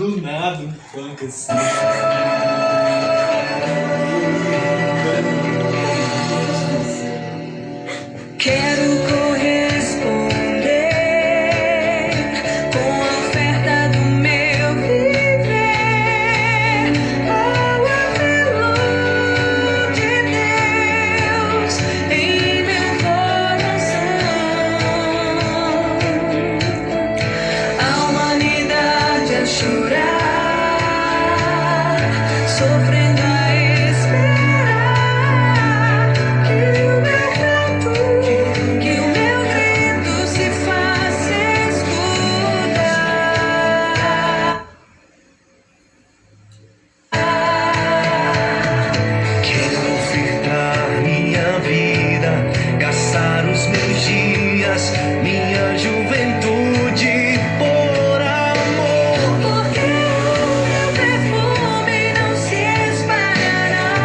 Do nada um funk assim. Quero corresponder com a oferta do meu viver ao apelo de Deus em meu coração. A humanidade a chorar, sofrendo a esperar que o meu canto, que o meu grito se faça escutar. Quero ofertar minha vida, gastar os meus dias, minha juventude por amor. Porque o meu perfume não se espalhará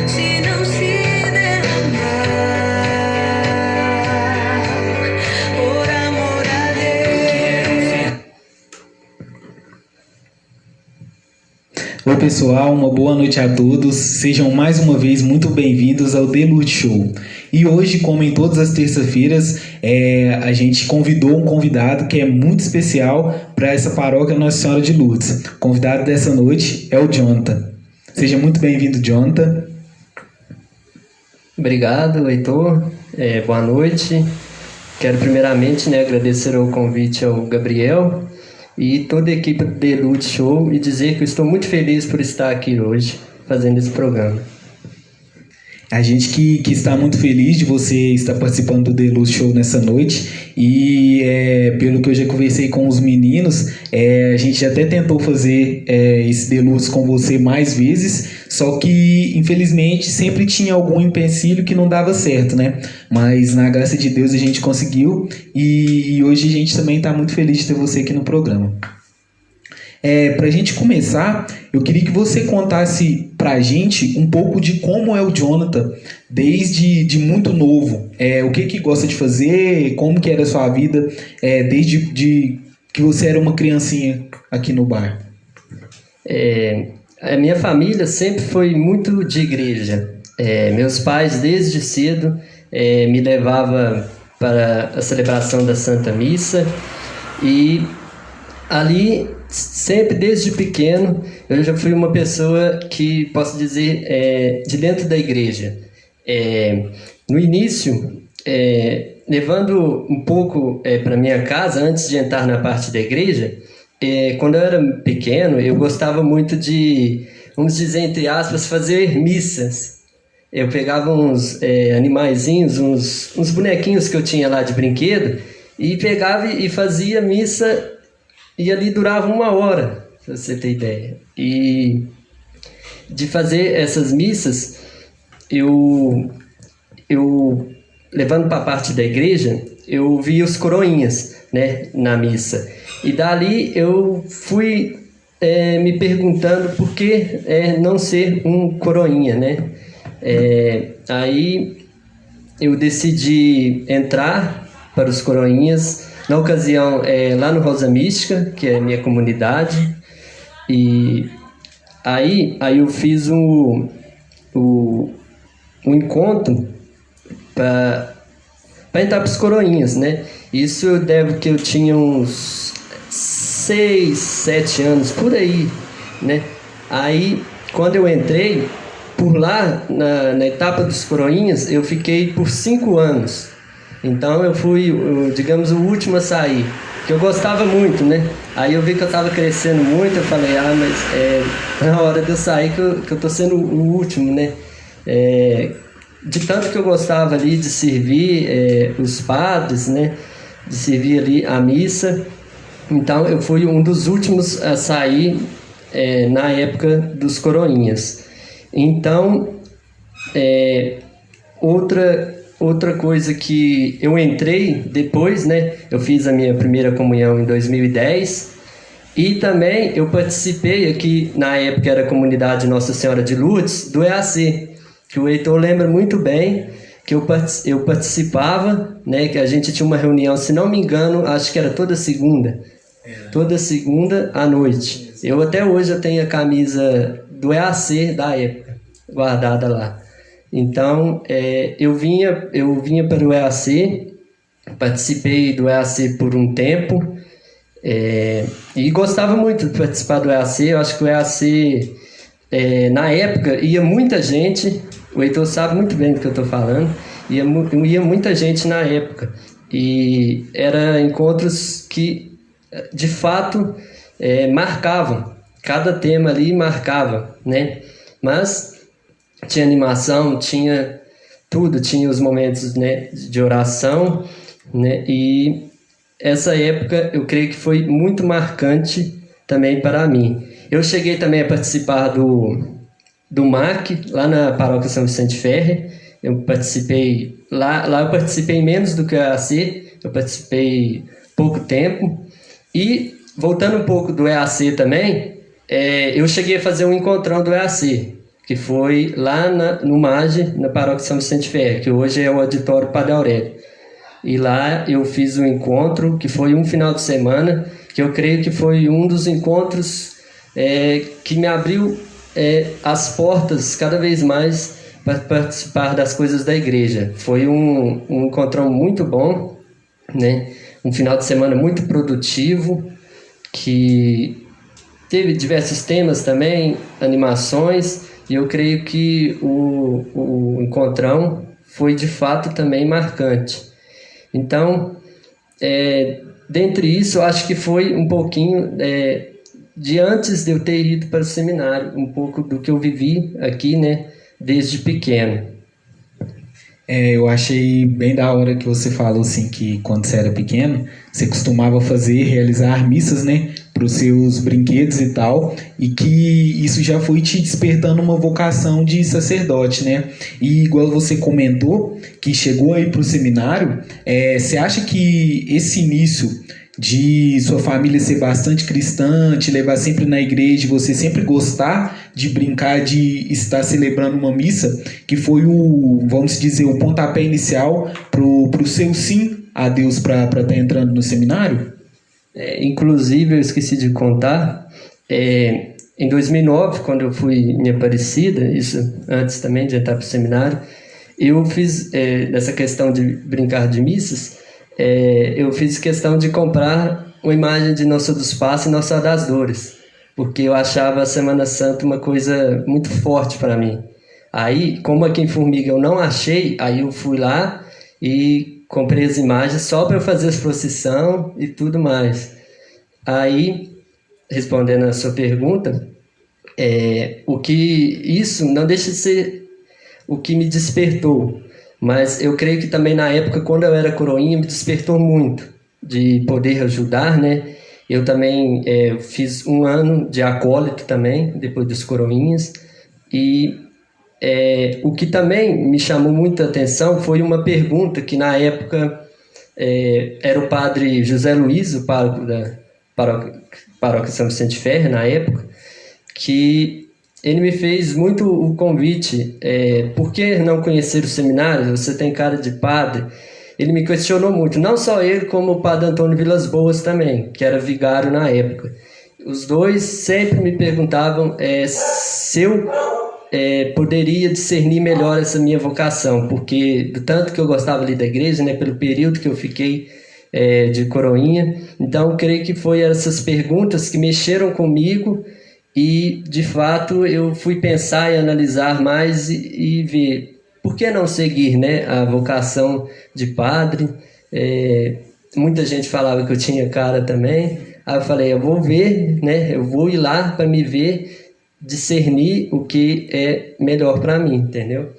se não se derramar por amor a Deus. Oi pessoal, uma boa noite a todos. Sejam mais uma vez muito bem-vindos ao The Lute Show. E hoje, como em todas as terças-feiras, a gente convidou um convidado que é muito especial para essa paróquia Nossa Senhora de Lourdes. O convidado dessa noite é o Jonathan. Seja muito bem-vindo, Jonathan. Obrigado, Heitor. Boa noite. Quero primeiramente agradecer o convite ao Gabriel e toda a equipe do The Lute Show e dizer que eu estou muito feliz por estar aqui hoje fazendo esse programa. A gente que está muito feliz de você estar participando do The Lute Show nessa noite e pelo que eu já conversei com os meninos, a gente até tentou fazer esse The Lute com você mais vezes, só que infelizmente sempre tinha algum empecilho que não dava certo, né? Mas na graça de Deus a gente conseguiu e hoje a gente também está muito feliz de ter você aqui no programa. Para a gente começar, eu queria que você contasse para a gente um pouco de como é o Jonathan desde muito novo. O que gosta de fazer, como que era a sua vida desde que você era uma criancinha aqui no bar. A minha família sempre foi muito de igreja. Meus pais, desde cedo, me levavam para a celebração da Santa Missa e ali, sempre desde pequeno, eu já fui uma pessoa que, posso dizer, de dentro da igreja. No início, levando um pouco para minha casa, antes de entrar na parte da igreja, quando eu era pequeno, eu gostava muito de, vamos dizer, entre aspas, fazer missas. Eu pegava uns animaizinhos, uns bonequinhos que eu tinha lá de brinquedo, e pegava e fazia missa. E ali durava 1 hora, pra você ter ideia. E de fazer essas missas, eu levando para a parte da igreja, eu via os coroinhas, né, na missa. E dali eu fui me perguntando por que não ser um coroinha, né? Aí eu decidi entrar para os coroinhas. Na ocasião, lá no Rosa Mística, que é a minha comunidade, e aí eu fiz um encontro para entrar para os coroinhas, né? Isso eu devo que eu tinha uns 6, 7 anos, por aí, né? Aí, quando eu entrei, por lá, na etapa dos coroinhas, eu fiquei por 5 anos. Então eu fui, digamos, o último a sair, que eu gostava muito, né? Aí eu vi que eu estava crescendo muito, eu falei, mas na hora de eu sair que eu tô sendo o último, né? De tanto que eu gostava ali de servir os padres, né? De servir ali a missa. Então eu fui um dos últimos a sair na época dos coroinhas. Então, outra coisa que eu entrei depois, né? Eu fiz a minha primeira comunhão em 2010 e também eu participei aqui, na época era a comunidade Nossa Senhora de Lourdes, do EAC, que o Heitor lembra muito bem, que eu participava, né? Que a gente tinha uma reunião, se não me engano, acho que era toda segunda, toda segunda à noite. Eu até hoje eu tenho a camisa do EAC da época guardada lá. Então eu vinha para o EAC, participei do EAC por um tempo e gostava muito de participar do EAC. Eu acho que o EAC na época ia muita gente. O Heitor sabe muito bem do que eu estou falando. Ia muita gente na época e eram encontros que de fato marcavam. Cada tema ali marcava, né? Mas tinha animação, tinha tudo, tinha os momentos, né, de oração, né? E essa época eu creio que foi muito marcante também para mim. Eu cheguei também a participar do MAC, lá na Paróquia São Vicente Ferre. Eu participei lá eu participei menos do que a EAC, eu participei pouco tempo. E voltando um pouco do EAC também, eu cheguei a fazer um encontrão do EAC, que foi lá no MAGE, na Paróquia São Vicente Ferre, que hoje é o Auditório Padre Aurélio. E lá eu fiz um encontro, que foi um final de semana, que eu creio que foi um dos encontros que me abriu as portas cada vez mais para participar das coisas da igreja. Foi um encontrão muito bom, né? Um final de semana muito produtivo, que teve diversos temas também, animações, e eu creio que o encontrão foi de fato também marcante. Então, dentre isso, eu acho que foi um pouquinho de antes de eu ter ido para o seminário, um pouco do que eu vivi aqui, né, desde pequeno. Eu achei bem da hora que você falou assim que quando você era pequeno, você costumava realizar missas, né, para os seus brinquedos e tal, e que isso já foi te despertando uma vocação de sacerdote, né? E igual você comentou que chegou aí para o seminário, você acha que esse início de sua família ser bastante cristã, te levar sempre na igreja, você sempre gostar de brincar, de estar celebrando uma missa, que foi vamos dizer, o pontapé inicial pro seu sim a Deus para estar entrando no seminário? Inclusive, eu esqueci de contar, em 2009, quando eu fui em Aparecida, isso antes também de entrar para o seminário, eu fiz, nessa questão de brincar de missas, eu fiz questão de comprar uma imagem de Nossa dos Passos e Nossa das Dores, porque eu achava a Semana Santa uma coisa muito forte para mim. Aí, como aqui em Formiga eu não achei, aí eu fui lá e comprei as imagens só para eu fazer a procissão e tudo mais. Aí, respondendo a sua pergunta, o que isso não deixa de ser o que me despertou. Mas eu creio que também na época, quando eu era coroinha, me despertou muito de poder ajudar, né? Eu também fiz um ano de acólito também, depois dos coroinhas. E o que também me chamou muita atenção foi uma pergunta que na época era o padre José Luiz, o pároco da Paróquia São Vicente Ferre, na época, que ele me fez muito o convite, por que não conhecer o seminário? Você tem cara de padre. Ele me questionou muito, não só ele, como o padre Antônio Vilas Boas também, que era vigário na época. Os dois sempre me perguntavam se eu poderia discernir melhor essa minha vocação, porque do tanto que eu gostava ali da igreja, né, pelo período que eu fiquei de coroinha, então eu creio que foi essas perguntas que mexeram comigo. E, de fato, eu fui pensar e analisar mais e ver por que não seguir, né, a vocação de padre. Muita gente falava que eu tinha cara também. Aí eu falei, eu vou ver, né, eu vou ir lá para me ver, discernir o que é melhor para mim, entendeu?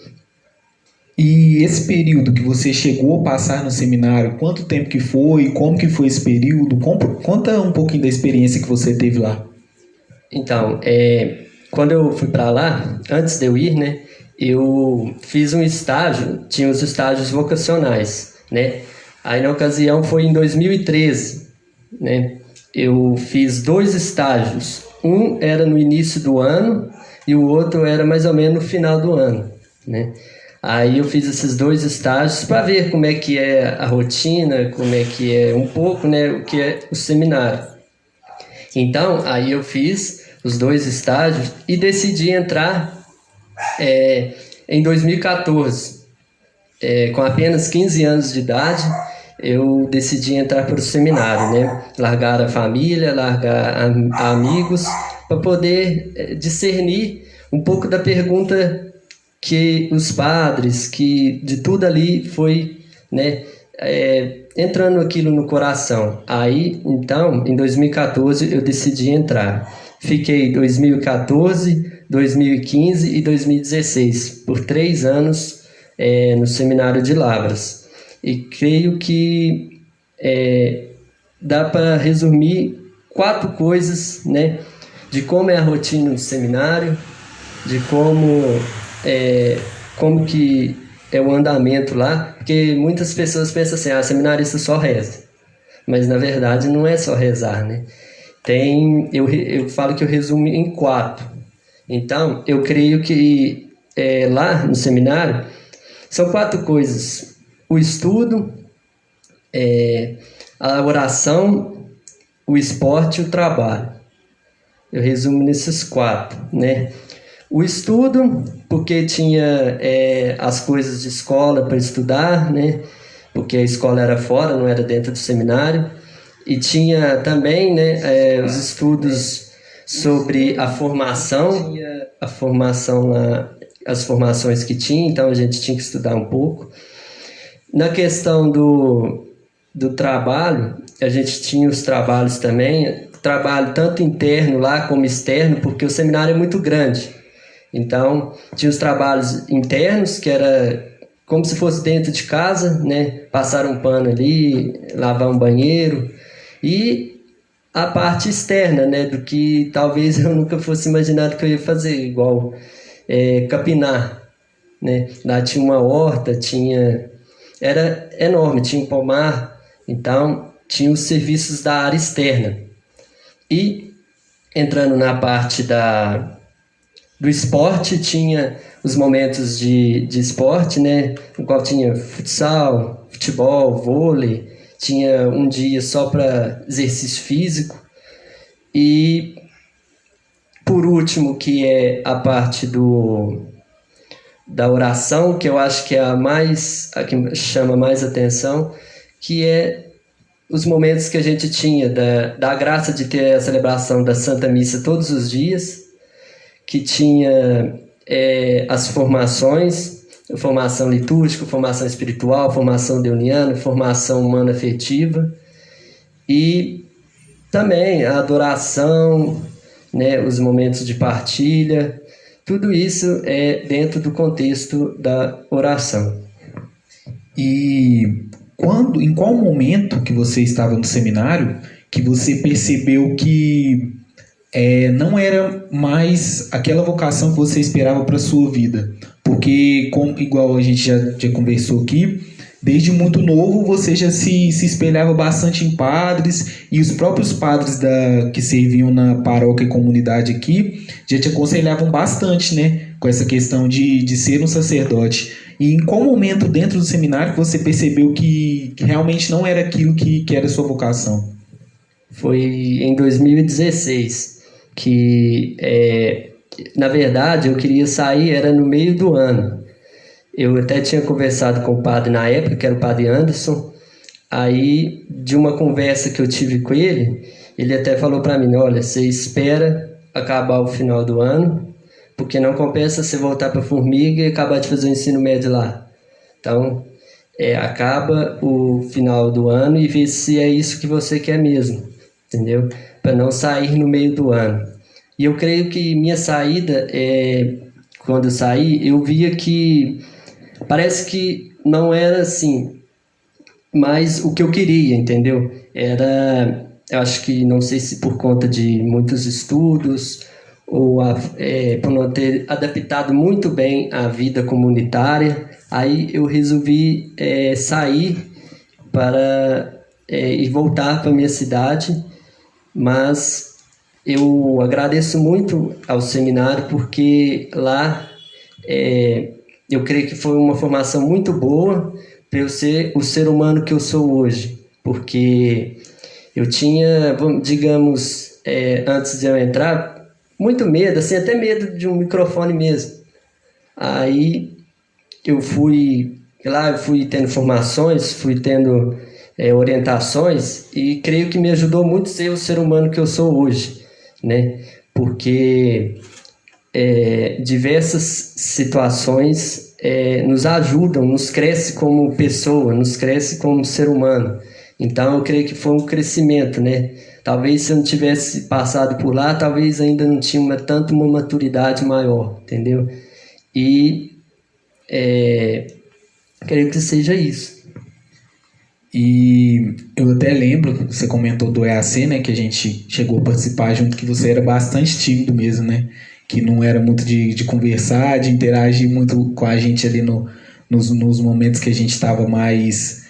E esse período que você chegou a passar no seminário, quanto tempo que foi, como que foi esse período? Conta um pouquinho da experiência que você teve lá. Então, quando eu fui para lá, antes de eu ir, né, eu fiz um estágio, tinha os estágios vocacionais, né? Aí na ocasião foi em 2013, né? Eu fiz 2 estágios, um era no início do ano e o outro era mais ou menos no final do ano, né? Aí eu fiz esses 2 estágios para ver como é que é a rotina, como é que é um pouco, né, o que é o seminário. Então, aí eu fiz os 2 estágios e decidi entrar em 2014. Com apenas 15 anos de idade, eu decidi entrar para o seminário, né? Largar a família, largar amigos, para poder discernir um pouco da pergunta que os padres, que de tudo ali foi, né, entrando aquilo no coração. Aí, então, em 2014, eu decidi entrar. Fiquei 2014, 2015 e 2016, por 3 anos no Seminário de Lavras. E creio que dá para resumir 4 coisas, né, de como é a rotina do seminário, de como que é o andamento lá, porque muitas pessoas pensam assim, seminarista só reza. Mas na verdade não é só rezar, né? Eu falo que eu resumo em 4. Então, eu creio que lá no seminário são 4 coisas: o estudo, a oração, o esporte e o trabalho. Eu resumo nesses 4, né? O estudo, porque tinha as coisas de escola para estudar, né? Porque a escola era fora, não era dentro do seminário. E tinha também, né, os estudos sobre a formação lá, as formações que tinha, então a gente tinha que estudar um pouco. Na questão do trabalho, a gente tinha os trabalhos também, trabalho tanto interno lá como externo, porque o seminário é muito grande. Então, tinha os trabalhos internos, que era como se fosse dentro de casa, né? Passar um pano ali, lavar um banheiro. E a parte externa, né? Do que talvez eu nunca fosse imaginar que eu ia fazer, igual capinar, né? Lá tinha uma horta, era enorme, tinha um pomar, então tinha os serviços da área externa. E entrando na parte do esporte, tinha os momentos de esporte, né? No qual tinha futsal, futebol, vôlei, tinha um dia só para exercício físico. E, por último, que é a parte da oração, que eu acho que é a que chama mais atenção, que é os momentos que a gente tinha da graça de ter a celebração da Santa Missa todos os dias, que tinha as formações, formação litúrgica, formação espiritual, formação deuniana, formação humana afetiva, e também a adoração, né, os momentos de partilha, tudo isso é dentro do contexto da oração. E em qual momento que você estava no seminário que você percebeu que não era mais aquela vocação que você esperava para a sua vida? Porque, igual a gente já conversou aqui, desde muito novo você já se espelhava bastante em padres, e os próprios padres que serviam na paróquia e comunidade aqui já te aconselhavam bastante, né, com essa questão de ser um sacerdote. E em qual momento dentro do seminário que você percebeu que realmente não era aquilo que era a sua vocação? Foi em 2016 que, na verdade, eu queria sair, era no meio do ano. Eu até tinha conversado com o padre na época, que era o padre Anderson. Aí, de uma conversa que eu tive com ele, ele até falou para mim: olha, você espera acabar o final do ano, porque não compensa você voltar para Formiga e acabar de fazer o ensino médio lá. Então, acaba o final do ano e vê se é isso que você quer mesmo, entendeu? Para não sair no meio do ano. E eu creio que minha saída, quando eu saí, eu via que parece que não era assim, mas o que eu queria, entendeu? Eu acho que, não sei se por conta de muitos estudos, ou por não ter adaptado muito bem a vida comunitária, aí eu resolvi sair e voltar para a minha cidade. Mas eu agradeço muito ao seminário, porque lá eu creio que foi uma formação muito boa para eu ser o ser humano que eu sou hoje, porque eu tinha, digamos, antes de eu entrar, muito medo, assim, até medo de um microfone mesmo. Aí eu fui tendo formações, fui tendo orientações, e creio que me ajudou muito a ser o ser humano que eu sou hoje, né? Porque diversas situações nos ajudam, nos cresce como pessoa, nos cresce como ser humano. Então eu creio que foi um crescimento, né? Talvez se eu não tivesse passado por lá, talvez ainda não tinha tanto uma maturidade maior, entendeu? E creio que seja isso. E eu até lembro, você comentou do EAC, né, que a gente chegou a participar junto, que você era bastante tímido mesmo, né, que não era muito de conversar, de interagir muito com a gente ali nos momentos que a gente estava mais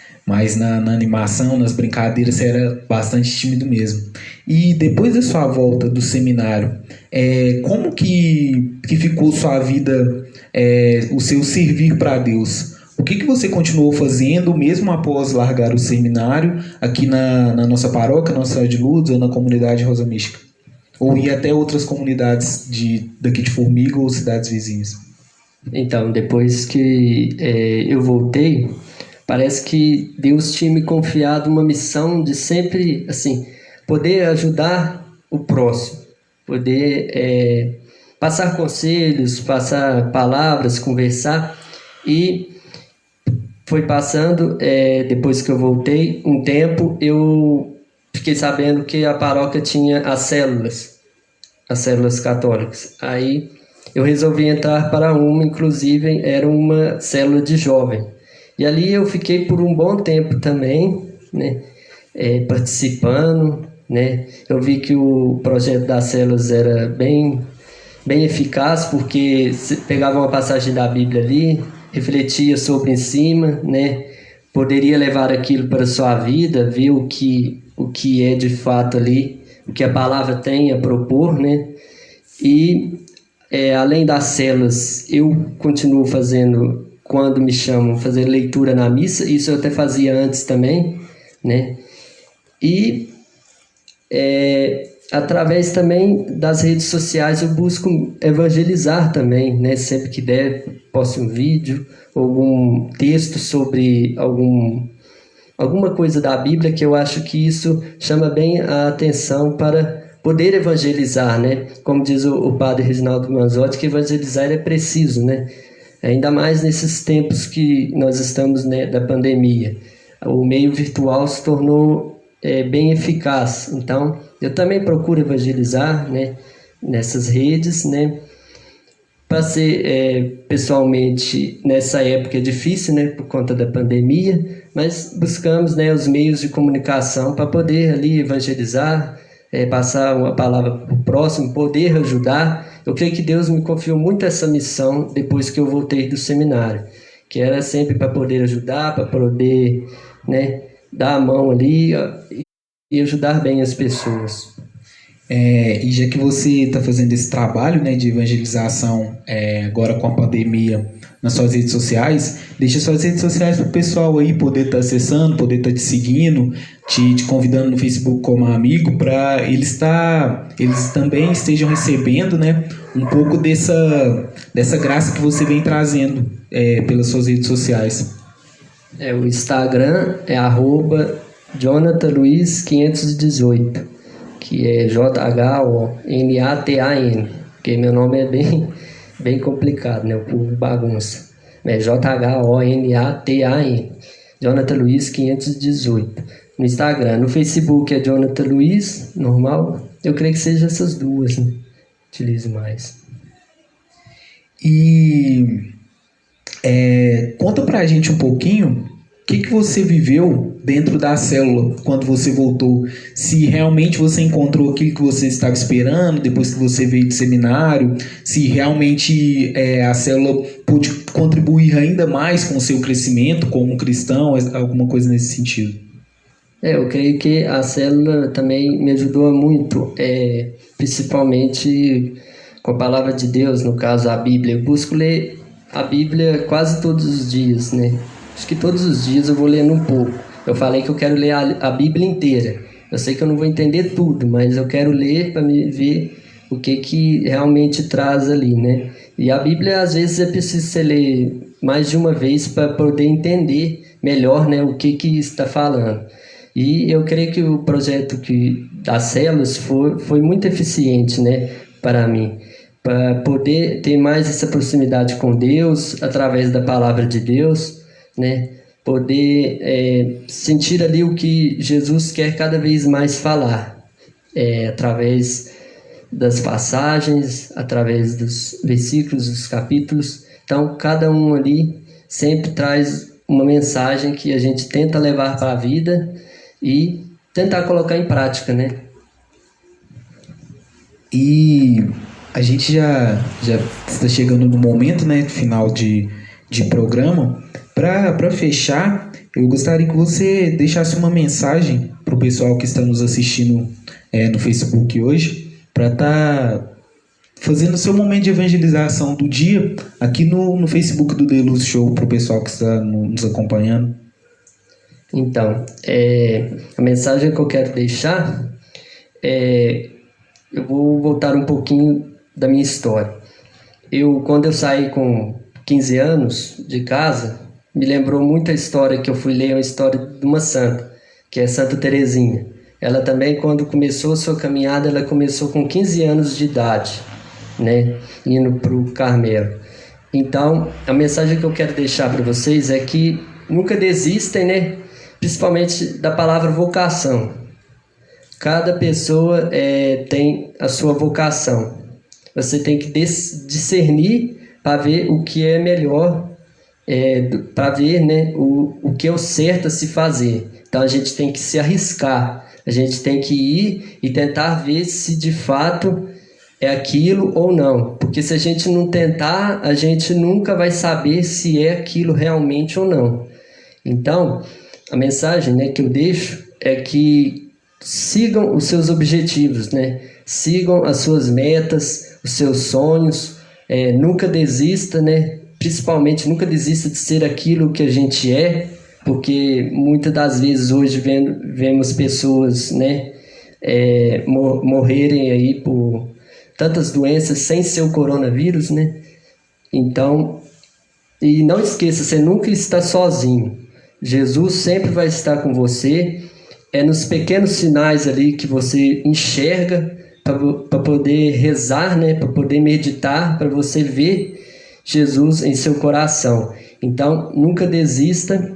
na animação, nas brincadeiras, você era bastante tímido mesmo. E depois da sua volta do seminário, como que ficou sua vida, o seu servir para Deus? O que você continuou fazendo mesmo após largar o seminário aqui na nossa paróquia, na Cidade de Lourdes, ou na comunidade Rosa Mística? Ou ir até outras comunidades daqui de Formiga ou cidades vizinhas? Então, depois que eu voltei, parece que Deus tinha me confiado uma missão de sempre, assim, poder ajudar o próximo, poder passar conselhos, passar palavras, conversar. E foi passando, depois que eu voltei, um tempo, eu fiquei sabendo que a paróquia tinha as células católicas. Aí eu resolvi entrar para uma, inclusive era uma célula de jovem. E ali eu fiquei por um bom tempo também, né, participando, né. Eu vi que o projeto das células era bem eficaz, porque pegava uma passagem da Bíblia ali, refletia sobre em cima, né, poderia levar aquilo para a sua vida, ver o que é de fato ali, o que a palavra tem a propor, né. E além das células, eu continuo fazendo, quando me chamam, fazer leitura na missa. Isso eu até fazia antes também, né? E através também das redes sociais eu busco evangelizar também, né? Sempre que der, posto um vídeo, algum texto sobre alguma coisa da Bíblia, que eu acho que isso chama bem a atenção para poder evangelizar, né? Como diz o padre Reginaldo Manzotti, que evangelizar é preciso, né? Ainda mais nesses tempos que nós estamos, né, da pandemia. O meio virtual se tornou bem eficaz. Então, eu também procuro evangelizar, né, nessas redes, né? Passei pessoalmente nessa época difícil, né, por conta da pandemia, mas buscamos, né, os meios de comunicação para poder ali evangelizar, passar uma palavra para o próximo, poder ajudar. Eu creio que Deus me confiou muito essa missão depois que eu voltei do seminário, que era sempre para poder ajudar, para poder, né, dar a mão ali, ó, e ajudar bem as pessoas. E já que você está fazendo esse trabalho, né, de evangelização agora com a pandemia nas suas redes sociais, deixa suas redes sociais para o pessoal aí poder estar acessando, poder estar te seguindo, te convidando no Facebook como amigo, para eles também estejam recebendo, né, um pouco dessa graça que você vem trazendo pelas suas redes sociais. O Instagram é @JonathanLuiz518, que é JHONATAN, porque meu nome é bem complicado, né? O povo bagunça. É JHONATAN, Jonathan Luiz 518. No Instagram. No Facebook é Jonathan Luiz, normal. Eu creio que seja essas duas, né? Utilizo mais. E conta pra gente um pouquinho o que você viveu dentro da célula quando você voltou. Se realmente você encontrou aquilo que você estava esperando depois que você veio do seminário, se realmente a célula pôde contribuir ainda mais com o seu crescimento como cristão, alguma coisa nesse sentido. Eu creio que a célula também me ajudou muito, principalmente com a palavra de Deus, no caso a Bíblia. Eu busco ler a Bíblia quase todos os dias, né? Acho que todos os dias eu vou lendo um pouco. Eu falei que eu quero ler a Bíblia inteira. Eu sei que eu não vou entender tudo, mas eu quero ler para me ver o que realmente traz ali, né? E a Bíblia, às vezes, é preciso você ler mais de uma vez para poder entender melhor, né, o que está falando. E eu creio que o projeto das células foi muito eficiente, né, para mim, para poder ter mais essa proximidade com Deus através da palavra de Deus, né, poder sentir ali o que Jesus quer cada vez mais falar, através das passagens, através dos versículos, dos capítulos. Então, cada um ali sempre traz uma mensagem que a gente tenta levar para a vida e tentar colocar em prática, né? E a gente já está chegando no momento, né, final de programa. Para fechar, eu gostaria que você deixasse uma mensagem para o pessoal que está nos assistindo no Facebook hoje, para estar fazendo o seu momento de evangelização do dia aqui no Facebook do The Luz Show, para o pessoal que está nos acompanhando. Então, a mensagem que eu quero deixar eu vou voltar um pouquinho da minha história. Quando eu saí com 15 anos de casa, me lembrou muito a história que eu fui ler, uma história de uma santa, que é Santa Teresinha. Ela também, quando começou a sua caminhada, ela começou com 15 anos de idade, né, indo para o Carmelo. Então, a mensagem que eu quero deixar para vocês é que nunca desistem, né, principalmente da palavra vocação. Cada pessoa tem a sua vocação. Você tem que discernir para ver o que é melhor, para ver, né, o que é o certo a se fazer. Então a gente tem que se arriscar, a gente tem que ir e tentar ver se de fato é aquilo ou não. Porque se a gente não tentar, a gente nunca vai saber se é aquilo realmente ou não. Então, a mensagem, né, que eu deixo é que sigam os seus objetivos, né? Sigam as suas metas, os seus sonhos, nunca desista, né? Principalmente nunca desista de ser aquilo que a gente é, porque muitas das vezes hoje vemos pessoas, né, morrerem aí por tantas doenças sem ser o coronavírus, né? Então, e não esqueça, você nunca está sozinho. Jesus sempre vai estar com você. É nos pequenos sinais ali que você enxerga para poder rezar, né? Para poder meditar, para você ver Jesus em seu coração. Então, nunca desista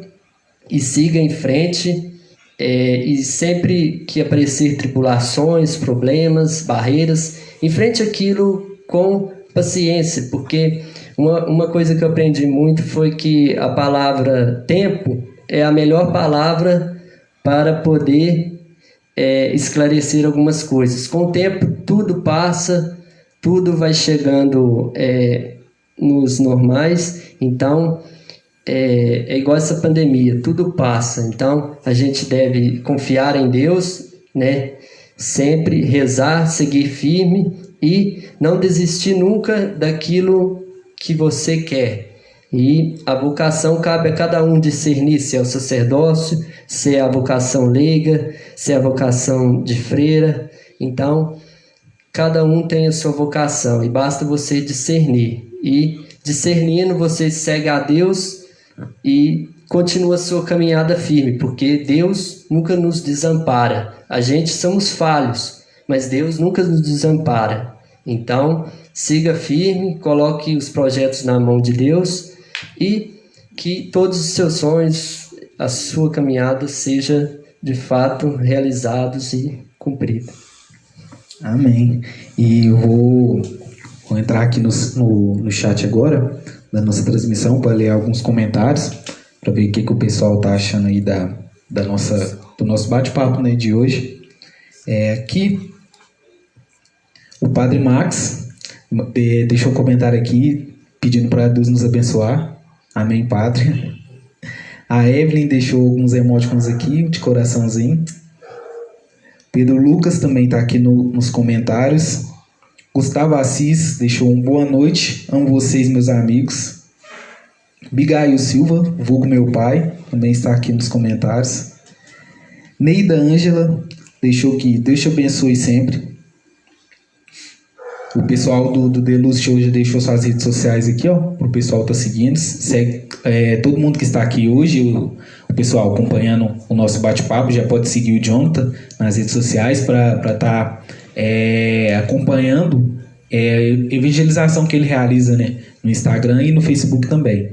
e siga em frente. E sempre que aparecer tribulações, problemas, barreiras, enfrente aquilo com paciência, porque uma coisa que eu aprendi muito foi que a palavra tempo é a melhor palavra para poder esclarecer algumas coisas. Com o tempo, tudo passa, tudo vai chegando nos normais. Então, é igual essa pandemia, tudo passa. Então, a gente deve confiar em Deus, né? Sempre rezar, seguir firme e não desistir nunca daquilo que você quer. E a vocação cabe a cada um discernir se é o sacerdócio, se é a vocação leiga, se é a vocação de freira. Então, cada um tem a sua vocação e basta você discernir. E discernindo, você segue a Deus e continua a sua caminhada firme, porque Deus nunca nos desampara. A gente somos falhos, mas Deus nunca nos desampara. Então, siga firme, coloque os projetos na mão de Deus e que todos os seus sonhos, a sua caminhada seja de fato realizados e cumpridos. Amém. E eu vou entrar aqui no chat agora, da nossa transmissão, para ler alguns comentários, para ver o que o pessoal está achando aí do nosso bate-papo, né, de hoje. Aqui, o Padre Max deixou um comentário aqui, pedindo para Deus nos abençoar. Amém, Padre. A Evelyn deixou alguns emoticons aqui, de coraçãozinho. Pedro Lucas também está aqui nos comentários. Gustavo Assis deixou um boa noite. Amo vocês, meus amigos. Bigail Silva, vulgo meu pai, também está aqui nos comentários. Neida Ângela, deixou aqui, Deus te abençoe sempre. O pessoal do The Luz Show já deixou suas redes sociais aqui, ó, pro pessoal tá seguindo. Segue, todo mundo que está aqui hoje, o pessoal acompanhando o nosso bate-papo, já pode seguir o Jonathan nas redes sociais para estar acompanhando a evangelização que ele realiza, né, no Instagram e no Facebook também.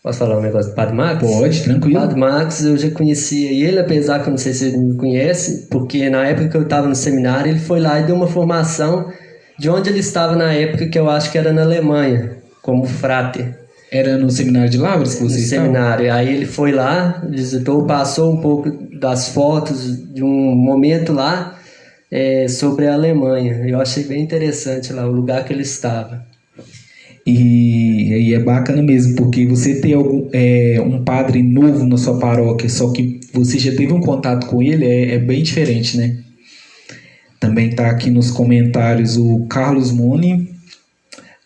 Posso falar um negócio do Padre Max? Pode, tranquilo. O Padre Max, eu já conhecia ele, apesar que eu não sei se ele me conhece, porque na época que eu estava no seminário, ele foi lá e deu uma formação de onde ele estava na época, que eu acho que era na Alemanha, como frater. Era no seminário de Lavras que você estava? No seminário. Aí ele foi lá, visitou, passou um pouco das fotos de um momento lá sobre a Alemanha. Eu achei bem interessante lá o lugar que ele estava. E é bacana mesmo, porque você ter um padre novo na sua paróquia, só que você já teve um contato com ele, é bem diferente, né? Também está aqui nos comentários o Carlos Moni.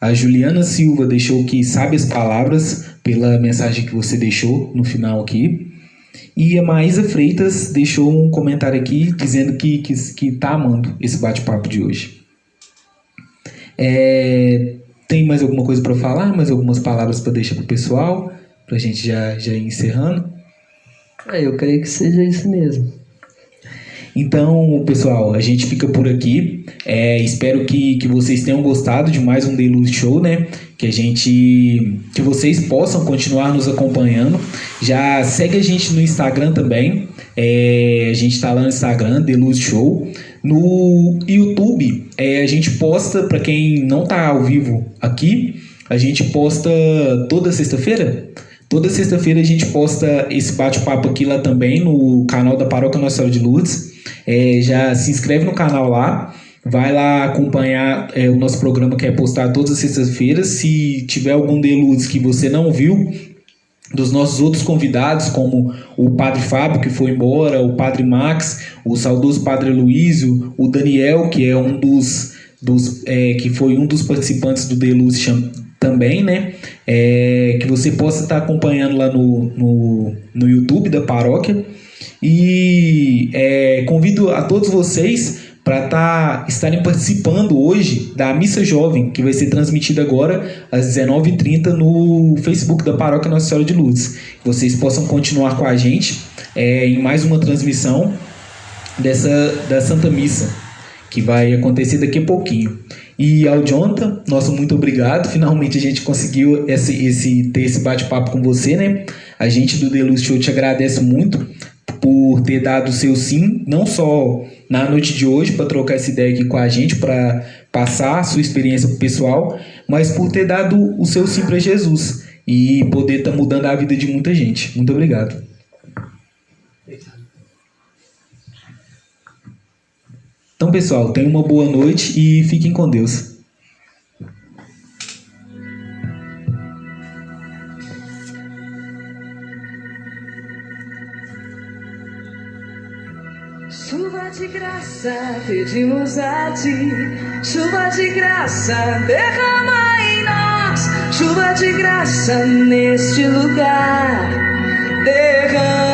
A Juliana Silva deixou que sabe as palavras pela mensagem que você deixou no final aqui. E a Maísa Freitas deixou um comentário aqui dizendo que está amando esse bate-papo de hoje. Tem mais alguma coisa para falar? Mais algumas palavras para deixar para o pessoal? Para a gente já ir encerrando? Eu creio que seja isso mesmo. Então, pessoal, a gente fica por aqui. Espero que vocês tenham gostado de mais um The Luz Show, né? Que vocês possam continuar nos acompanhando. Já segue a gente no Instagram também. A gente está lá no Instagram, The Luz Show. No YouTube, a gente posta, para quem não está ao vivo aqui, a gente posta toda sexta-feira. Toda sexta-feira a gente posta esse bate-papo aqui lá também no canal da Paróquia Nossa Senhora de Lourdes. Já se inscreve no canal lá, vai lá acompanhar o nosso programa que é postado todas as sextas-feiras. Se tiver algum The Luz que você não viu, dos nossos outros convidados, como o Padre Fábio, que foi embora, o Padre Max, o saudoso Padre Luísio, o Daniel, que é que foi um dos participantes do The Luz também, né? Que você possa estar acompanhando lá no YouTube da paróquia. E convido a todos vocês para estarem participando hoje da Missa Jovem, que vai ser transmitida agora às 19h30 no Facebook da Paróquia Nossa Senhora de Lourdes. Vocês possam continuar com a gente em mais uma transmissão da Santa Missa, que vai acontecer daqui a pouquinho. E ao Jonathan, nosso muito obrigado. Finalmente a gente conseguiu ter esse bate-papo com você, né? A gente do The Luz Show te agradece muito por ter dado o seu sim, não só na noite de hoje, para trocar essa ideia aqui com a gente, para passar a sua experiência pro pessoal, mas por ter dado o seu sim para Jesus e poder estar mudando a vida de muita gente. Muito obrigado. Então, pessoal, tenham uma boa noite e fiquem com Deus. Chuva de graça, pedimos a ti. Chuva de graça, derrama em nós. Chuva de graça neste lugar, derrama.